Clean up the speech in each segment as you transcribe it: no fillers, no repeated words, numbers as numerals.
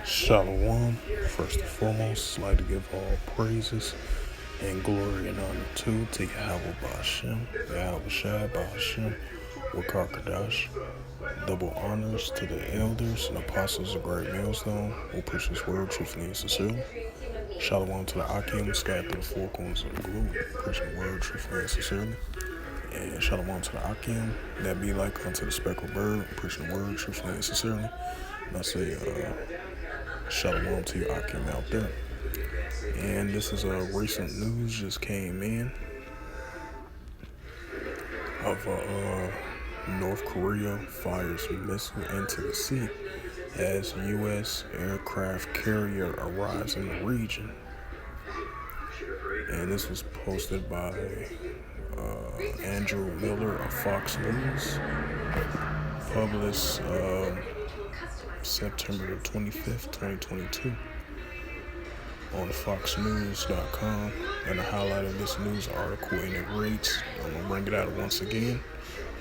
Shalom. First and foremost, I'd like to give all praises and glory and honor to Yahweh Ba'Shem, Yahweh Shai Ba'Shem, Wakar Kadash. Double honors to the elders and apostles of Great Millstone who preach this word truthfully and sincerely. Shalom to the Akim scattered through the four corners of the globe, preaching the word truthfully and sincerely. And shalom to the Akim that be like unto the speckled bird, preaching the word truthfully and sincerely. And I say, shalom to you Akim out there. And this is recent news just came in of North Korea fires missile into the sea as U.S. aircraft carrier arrives in the region. And this was posted by Andrew Miller of Fox News, published September 25th, 2022 on foxnews.com. And the highlight of this news article, and it reads, I'm going to bring it out once again: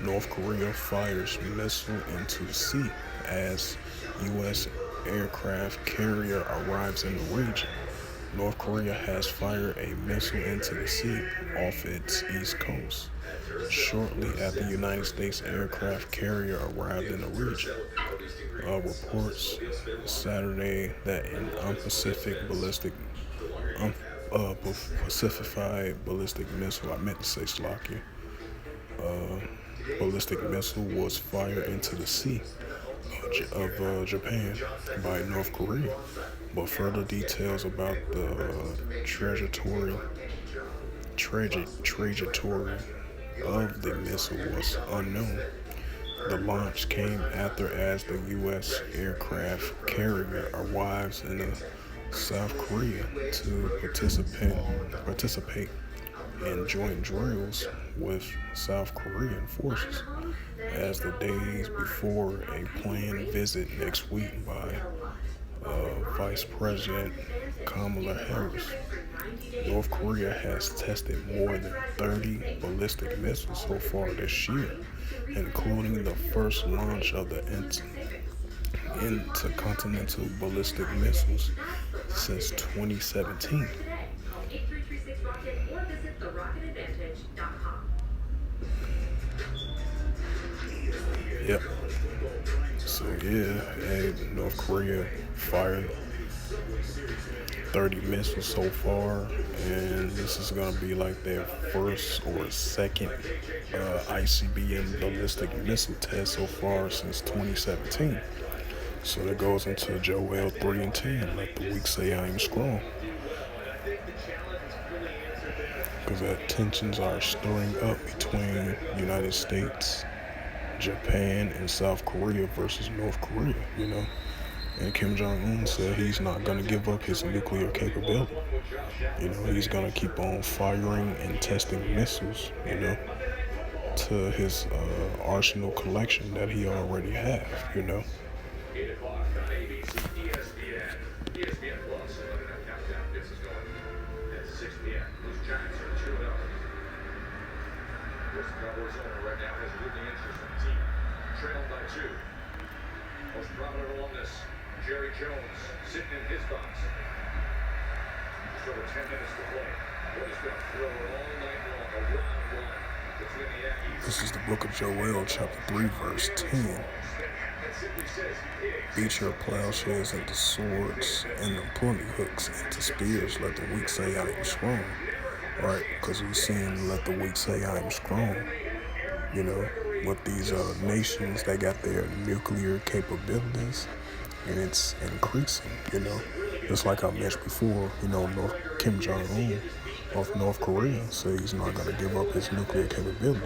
North Korea fires missile into sea as U.S. aircraft carrier arrives in the region. North Korea has fired a missile into the sea off its east coast shortly after the United States aircraft carrier arrived in the region. Reports Saturday that an unpacified ballistic missile, I meant to say Slovakia, ballistic missile was fired into the sea of Japan by North Korea, but further details about the trajectory of the missile was unknown. The launch came after as the U.S. aircraft carrier arrives in South Korea to participate in joint drills with South Korean forces as the days before a planned visit next week by Vice President Kamala Harris. North Korea has tested more than 30 ballistic missiles so far this year, including the first launch of the intercontinental ballistic missiles since 2017. Yep. So North Korea fired 30 missiles so far, and this is going to be like their first or second ICBM ballistic missile test so far since 2017. So that goes into Joel 3:10, let the weak say I am strong. Because that tensions are stirring up between United States, Japan, and South Korea versus North Korea, And Kim Jong-un said he's not going to give up his nuclear capability. He's going to keep on firing and testing missiles, to his arsenal collection that he already have, Trailed by 2. Most prominent alumnus, Jerry Jones, sitting in his box. Just over 10 minutes to play. What is going to throw it all night long? A round one between the Yankees. This is the book of Joel, chapter 3, verse 10. Beat your plowshares into swords and the pruning hooks into spears. Let the weak say I am strong. Right? Because we've seen let the weak say I am strong. With these nations that got their nuclear capabilities, and it's increasing, Just like I mentioned before, Kim Jong-un of North Korea said he's not going to give up his nuclear capability.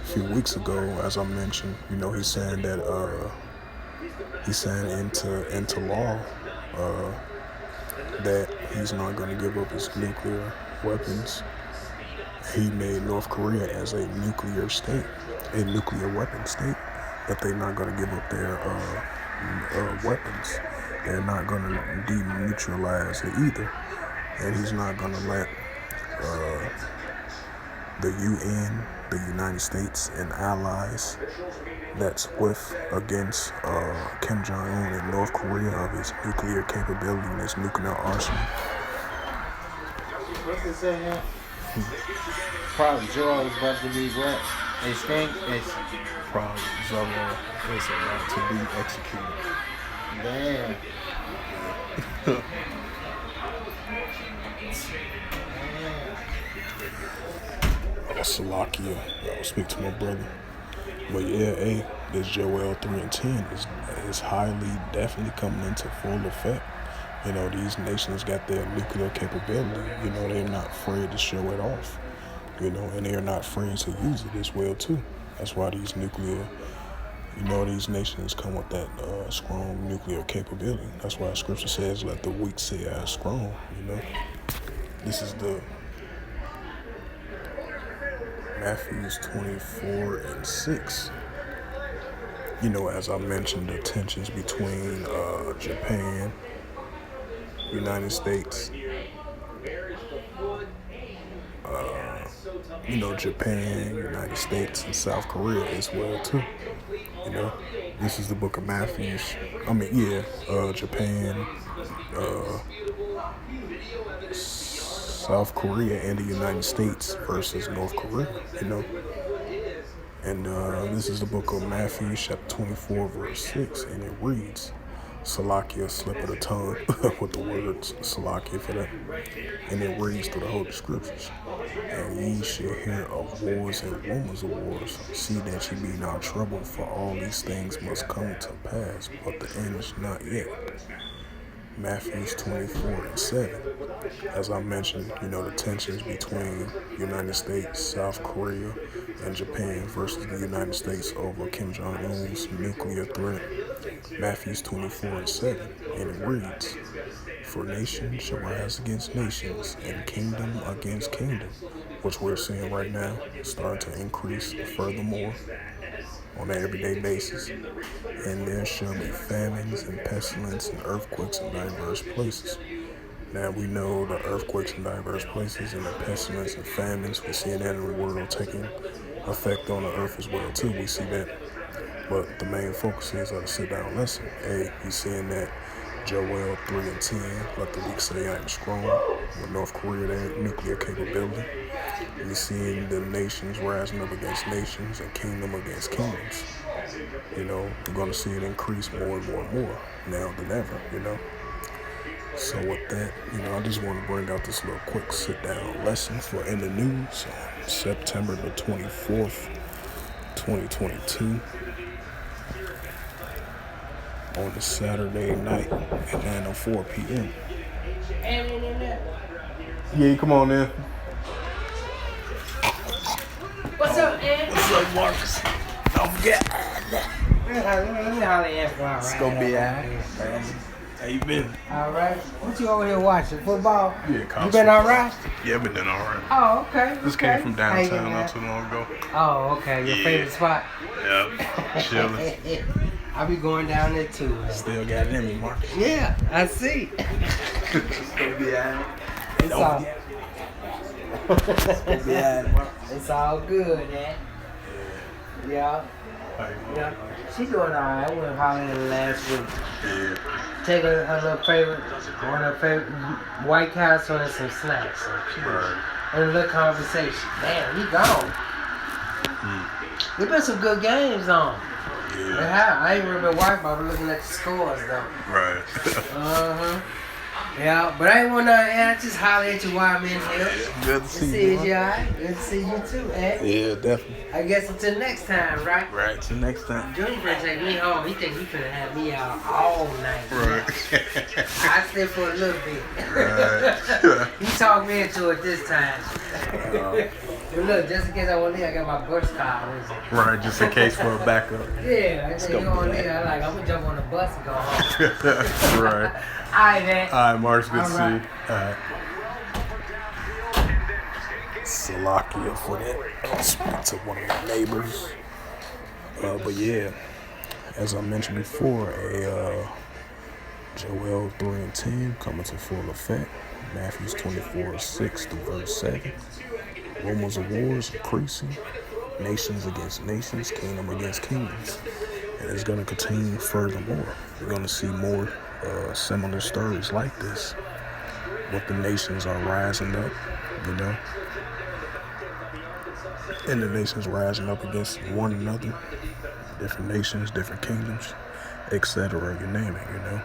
A few weeks ago, as I mentioned, he's saying that he signed into law that he's not going to give up his nuclear weapons. He made North Korea as a nuclear weapon state, that they're not going to give up their weapons. They're not going to denuclearize it either. And he's not going to let the UN, the United States, and allies that's with against Kim Jong-un and North Korea of his nuclear capability and his nuclear arsenal. What's it say now? Probably Joel is about to be what? Extinct? Probably Zorro is about to be executed. Damn. Salakia, I'll speak to my brother. But yeah, hey, this Joel 3 and 10 is highly definitely coming into full effect. You know, these nations got their nuclear capability. You know, they're not afraid to show it off. You know, and they're not afraid to use it as well too. That's why these nations come with that strong nuclear capability. That's why Scripture says, "Let the weak say I am strong." You know, this is the Matthew 24 and 6. You know, as I mentioned, the tensions between Japan, United States, Japan, United States, and South Korea as well too. You know, this is the book of Matthew. Japan, South Korea, and the United States versus North Korea. You know, and this is the book of Matthew, chapter 24, verse 6, and it reads. Salakia, slip of the tongue with the words Salakia for that. And it reads through the Holy Scriptures. And ye shall hear of wars and rumors of wars. See that ye be not troubled, for all these things must come to pass, but the end is not yet. Matthew 24 and 7. As I mentioned, the tensions between United States, South Korea, and Japan versus the United States over Kim Jong-un's nuclear threat. Matthew 24 and 7. And it reads, for nation shall rise against nations, and kingdom against kingdom, which we're seeing right now, starting to increase furthermore on an everyday basis. And there shall be famines and pestilence and earthquakes in diverse places. Now we know the earthquakes in diverse places and the pestilence and famines, we're seeing that in the world taking effect on the earth as well too. We see that. But the main focus is on the sit-down lesson. Hey, he's seeing that Joel 3 and 10, let the weak say I am strong, with North Korea, their nuclear capability. We're seeing the nations rising up against nations and kingdom against kingdoms. We're going to see it increase more and more and more now than ever, So with that, I just want to bring out this little quick sit-down lesson for In the News on September the 24th, 2022. On a Saturday night at 9:04 p.m. Yeah, come on in. What's up, Ed? What's up, Marcus? Don't forget. Let me holler at you. It's gonna be alright. How you been? Alright. What you over here watching? Football? Yeah, You been alright? Yeah, I've been doing alright. Oh, okay. Just came from downtown not too long ago. Oh, okay. Your favorite spot? Yeah, chilling. I be going down there too. Man. Still got it in me, Marcus. Yeah, I see. It's gonna be alright. It's all. It's all good, man. Yeah. Yeah. She doing alright. I went hollering last week. Yeah. Take her little favorite, one of her favorite White Castle and some snacks. And a little conversation. Damn, he gone. There been some good games on. Yeah. I ain't remember White, but I was looking at the scores though. Right. Yeah, but I ain't want to, I just holler at you while I'm in here. Good to see you. You alright? Good to see you too, Ed. Yeah, definitely. I guess until next time, right? Right, till next time. Junior finna take me home. He think he finna have me out all night. Right. I stay for a little bit. Right. He talked me into it this time. But look, just in case I want to leave, I got my bus card with me. Right, just in case for a backup. Yeah, I think you want to leave. I'm gonna jump on the bus and go home. Right. Alright, man. Alright, Marcus, good to see All you. Alright. Salakia for that. I'll speak to one of my neighbors. But yeah, as I mentioned before, Joel 3 and 10 coming to full effect. Matthew 24 6 to verse 7. Rumors of wars increasing, nations against nations, kingdom against kingdoms. And it's going to continue furthermore. We're going to see more similar stories like this. What the nations are rising up, you know. And the nations rising up against one another. Different nations, different kingdoms, etc. You name it, you know.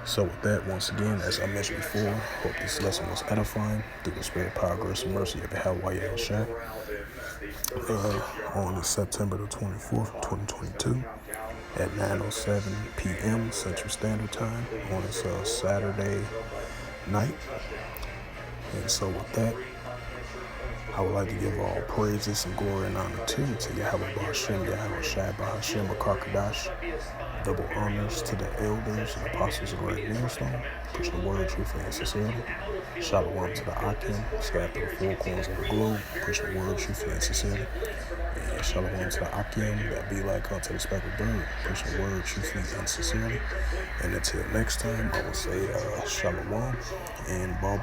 So with that, once again, as I mentioned before, hope this lesson was edifying through the spirit, power, grace, and mercy of Yahweh Yahushua. On September the 24th, 2022, at 9:07 p.m. Central Standard Time on this Saturday night. And so with that, I would like to give all praises and glory and honor to Yahweh Ba'ashem, Yahweh Shai Ba'ashem, Akarkadash. Double honors to the elders and apostles of the Red Millstone, pushing the word truthfully and sincerely. Shalom to the Akim, scattered through the four corners of the globe, pushing the word truthfully and sincerely. And shalom to the Akim, that be like unto the speckled bird, pushing the word truthfully and sincerely. And until next time, I will say shalom and ball.